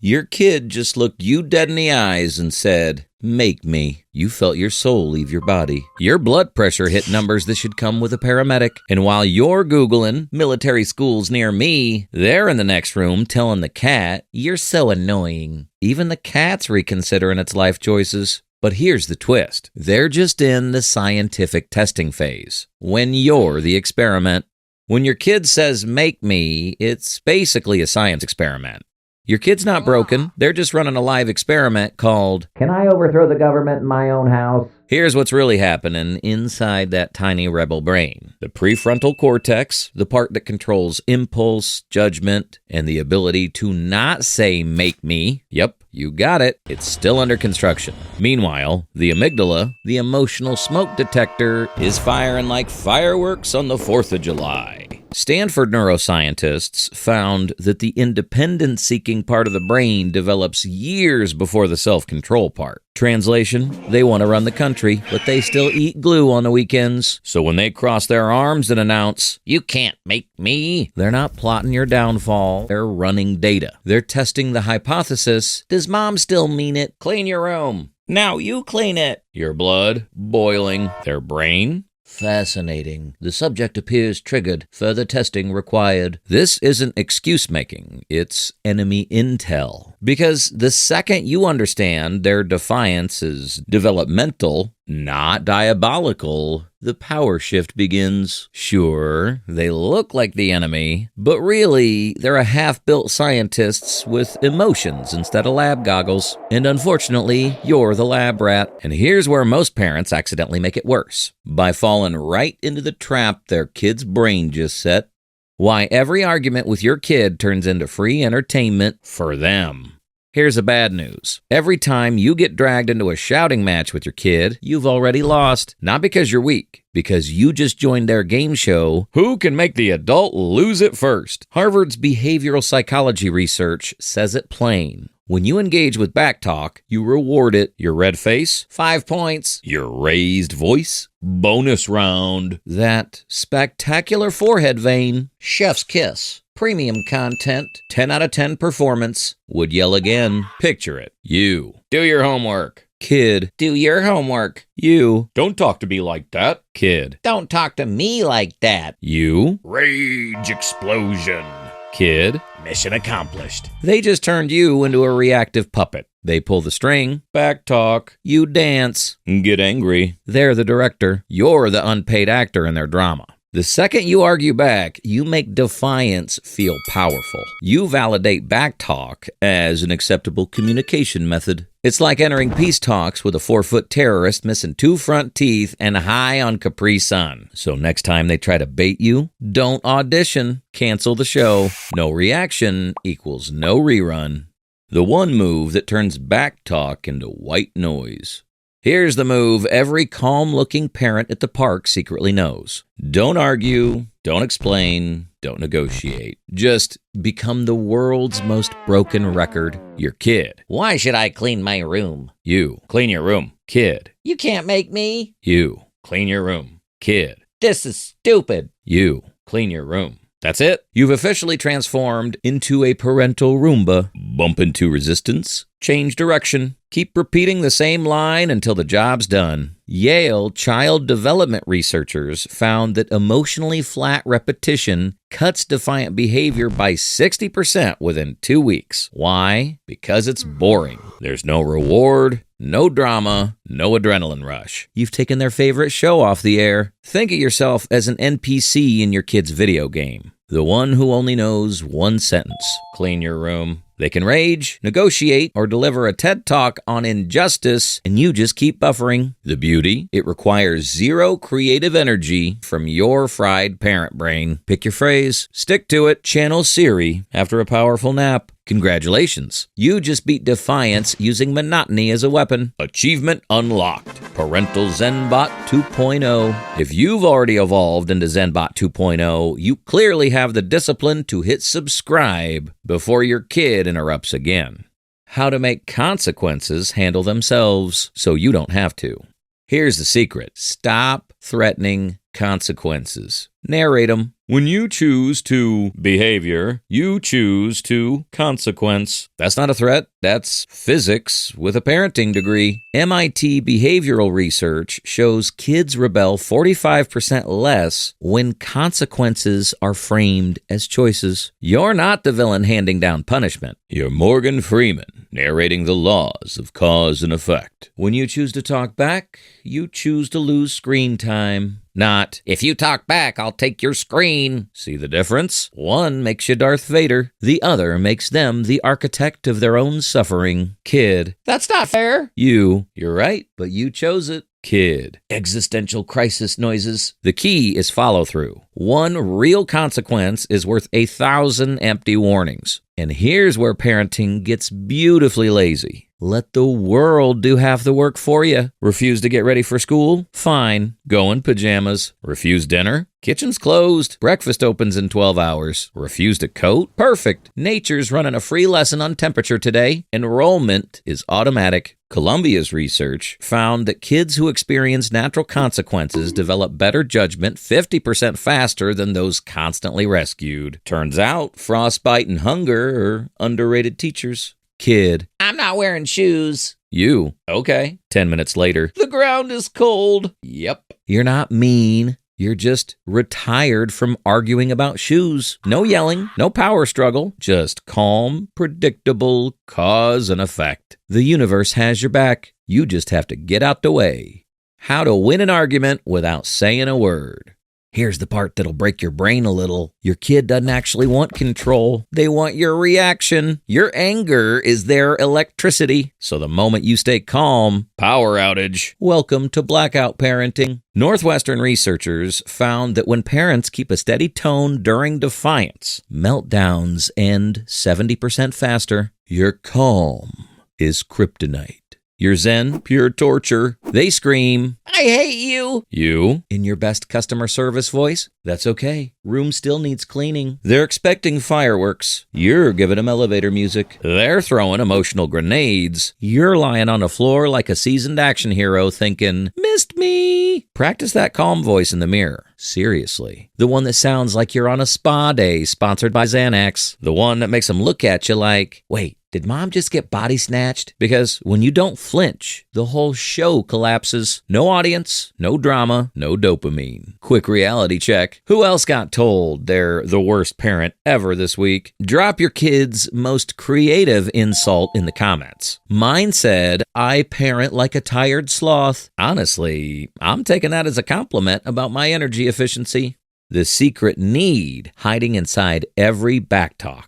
Your kid just looked you dead in the eyes and said, "Make me." You felt your soul leave your body. Your blood pressure hit numbers that should come with a paramedic. And while you're Googling military schools near me, they're in the next room telling the cat, "You're so annoying." Even the cat's reconsidering its life choices. But here's the twist. They're just in the scientific testing phase, when you're the experiment. When your kid says, "Make me," it's basically a science experiment. Your kid's not broken. They're just running a live experiment called, "Can I overthrow the government in my own house?" Here's what's really happening inside that tiny rebel brain. The prefrontal cortex, the part that controls impulse, judgment, and the ability to not say "make me." Yep, you got it. It's still under construction. Meanwhile, the amygdala, the emotional smoke detector, is firing like fireworks on the 4th of July. Stanford neuroscientists found that the independence-seeking part of the brain develops years before the self-control part. Translation, they want to run the country, but they still eat glue on the weekends. So when they cross their arms and announce, "You can't make me," they're not plotting your downfall. They're running data. They're testing the hypothesis, "Does mom still mean it? Clean your room." "Now you clean it." Your blood boiling. Their brain? Fascinating. The subject appears triggered. Further testing required. This isn't excuse-making. It's enemy intel. Because the second you understand their defiance is developmental, not diabolical, the power shift begins. Sure, they look like the enemy, but really, they're a half-built scientists with emotions instead of lab goggles. And unfortunately, you're the lab rat. And here's where most parents accidentally make it worse. By falling right into the trap their kid's brain just set. Why every argument with your kid turns into free entertainment for them. Here's the bad news. Every time you get dragged into a shouting match with your kid, you've already lost. Not because you're weak, because you just joined their game show, "Who can make the adult lose it first?" Harvard's behavioral psychology research says it plain. When you engage with Backtalk, you reward it. Your red face, 5 points. Your raised voice, bonus round. That spectacular forehead vein, chef's kiss. Premium content, 10 out of 10 performance. Would yell again. Picture it. You. Do your homework. Kid. Do your homework. You. Don't talk to me like that. Kid. Don't talk to me like that. You. Rage explosion. Kid. Mission accomplished. They just turned you into a reactive puppet. They pull the string, Backtalk, you dance, get angry. They're the director. You're the unpaid actor in their drama. The second you argue back, you make defiance feel powerful. You validate Backtalk as an acceptable communication method. It's like entering peace talks with a 4-foot terrorist missing 2 front teeth and high on Capri Sun. So next time they try to bait you, don't audition. Cancel the show. No reaction equals no rerun. The one move that turns Backtalk into white noise. Here's the move every calm-looking parent at the park secretly knows. Don't argue, don't explain, don't negotiate. Just become the world's most broken record. Your kid. "Why should I clean my room?" You. Clean your room. Kid. "You can't make me." You. Clean your room. Kid. "This is stupid." You. Clean your room. That's it. You've officially transformed into a parental Roomba. Bump into resistance. Change direction. Keep repeating the same line until the job's done. Yale child development researchers found that emotionally flat repetition cuts defiant behavior by 60% within 2 weeks. Why? Because it's boring. There's no reward, no drama, no adrenaline rush. You've taken their favorite show off the air. Think of yourself as an NPC in your kid's video game. The one who only knows one sentence. Clean your room. They can rage, negotiate, or deliver a TED Talk on injustice, and you just keep buffering. The beauty? It requires zero creative energy from your fried parent brain. Pick your phrase, stick to it, channel Siri after a powerful nap. Congratulations. You just beat defiance using monotony as a weapon. Achievement unlocked. Parental ZenBot 2.0. If you've already evolved into ZenBot 2.0, you clearly have the discipline to hit subscribe before your kid interrupts again. How to make consequences handle themselves so you don't have to. Here's the secret. Stop threatening consequences. Narrate them. When you choose to behavior, you choose to consequence. That's not a threat. That's physics with a parenting degree. MIT behavioral research shows kids rebel 45% less when consequences are framed as choices. You're not the villain handing down punishment. You're Morgan Freeman narrating the laws of cause and effect. When you choose to talk back, you choose to lose screen time. Not, if you talk back, I'll take your screen. See the difference? One makes you Darth Vader. The other makes them the architect of their own suffering. Kid, that's not fair. You're right, but you chose it. Kid, existential crisis noises. The key is follow-through. One real consequence is worth 1,000 empty warnings. And here's where parenting gets beautifully lazy. Let the world do half the work for you. Refuse to get ready for school? Fine. Go in pajamas. Refuse dinner? Kitchen's closed. Breakfast opens in 12 hours. Refuse to coat? Perfect. Nature's running a free lesson on temperature today. Enrollment is automatic. Columbia's research found that kids who experience natural consequences develop better judgment 50% faster than those constantly rescued. Turns out, frostbite and hunger are underrated teachers. Kid, I'm not wearing shoes. You, okay. 10 minutes later, the ground is cold. Yep. You're not mean. You're just retired from arguing about shoes. No yelling, no power struggle, just calm, predictable cause and effect. The universe has your back. You just have to get out the way. How to win an argument without saying a word. Here's the part that'll break your brain a little. Your kid doesn't actually want control. They want your reaction. Your anger is their electricity. So the moment you stay calm, power outage. Welcome to blackout parenting. Northwestern researchers found that when parents keep a steady tone during defiance, meltdowns end 70% faster. Your calm is kryptonite. Your zen, pure torture. They scream, I hate you. You, in your best customer service voice? That's okay. Room still needs cleaning. They're expecting fireworks. You're giving them elevator music. They're throwing emotional grenades. You're lying on the floor like a seasoned action hero thinking, missed me. Practice that calm voice in the mirror. Seriously. The one that sounds like you're on a spa day sponsored by Xanax. The one that makes them look at you like, wait, did mom just get body snatched? Because when you don't flinch, the whole show collapses. No audience, no drama, no dopamine. Quick reality check. Who else got told they're the worst parent ever this week? Drop your kid's most creative insult in the comments. Mine said, I parent like a tired sloth. Honestly, I'm taking that as a compliment about my energy efficiency. The secret need hiding inside every backtalk.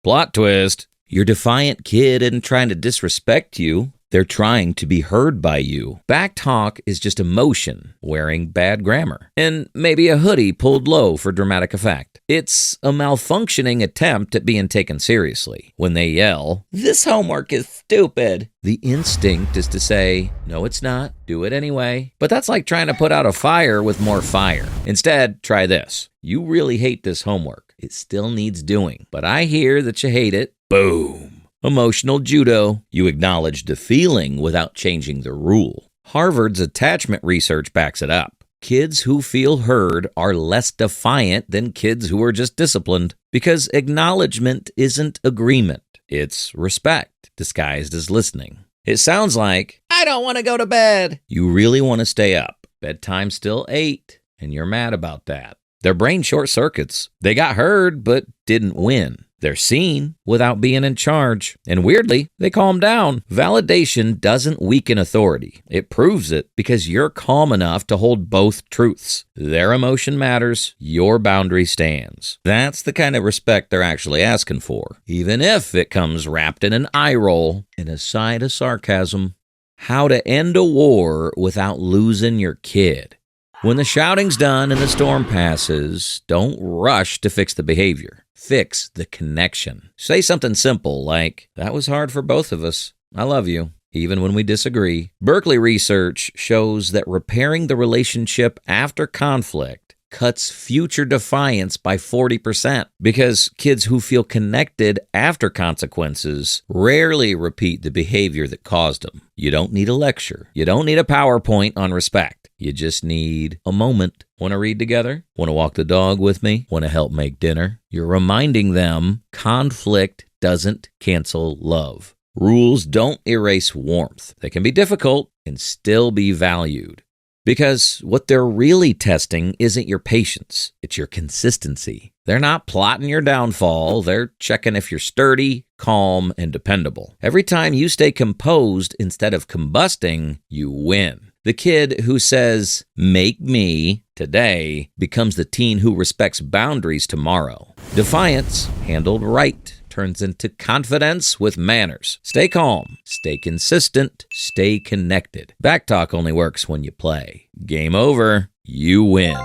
Plot twist. Your defiant kid isn't trying to disrespect you. They're trying to be heard by you. Backtalk is just emotion wearing bad grammar. And maybe a hoodie pulled low for dramatic effect. It's a malfunctioning attempt at being taken seriously. When they yell, this homework is stupid, the instinct is to say, no, it's not. Do it anyway. But that's like trying to put out a fire with more fire. Instead, try this. You really hate this homework. It still needs doing. But I hear that you hate it. Boom. Emotional judo. You acknowledge the feeling without changing the rule. Harvard's attachment research backs it up. Kids who feel heard are less defiant than kids who are just disciplined because acknowledgement isn't agreement. It's respect disguised as listening. It sounds like, I don't want to go to bed. You really want to stay up. Bedtime's still 8, and you're mad about that. Their brain short circuits. They got heard, but didn't win. They're seen without being in charge. And weirdly, they calm down. Validation doesn't weaken authority. It proves it because you're calm enough to hold both truths. Their emotion matters. Your boundary stands. That's the kind of respect they're actually asking for, even if it comes wrapped in an eye roll and a side of sarcasm. How to end a war without losing your kid. When the shouting's done and the storm passes, don't rush to fix the behavior. Fix the connection. Say something simple like, that was hard for both of us. I love you, even when we disagree. Berkeley research shows that repairing the relationship after conflict cuts future defiance by 40% because kids who feel connected after consequences rarely repeat the behavior that caused them. You don't need a lecture. You don't need a PowerPoint on respect. You just need a moment. Want to read together? Want to walk the dog with me? Want to help make dinner? You're reminding them conflict doesn't cancel love. Rules don't erase warmth. They can be difficult and still be valued. Because what they're really testing isn't your patience, it's your consistency. They're not plotting your downfall, they're checking if you're sturdy, calm, and dependable. Every time you stay composed instead of combusting, you win. The kid who says, "make me," today becomes the teen who respects boundaries tomorrow. Defiance, handled right, turns into confidence with manners. Stay calm, stay consistent, stay connected. Backtalk only works when you play. Game over, you win.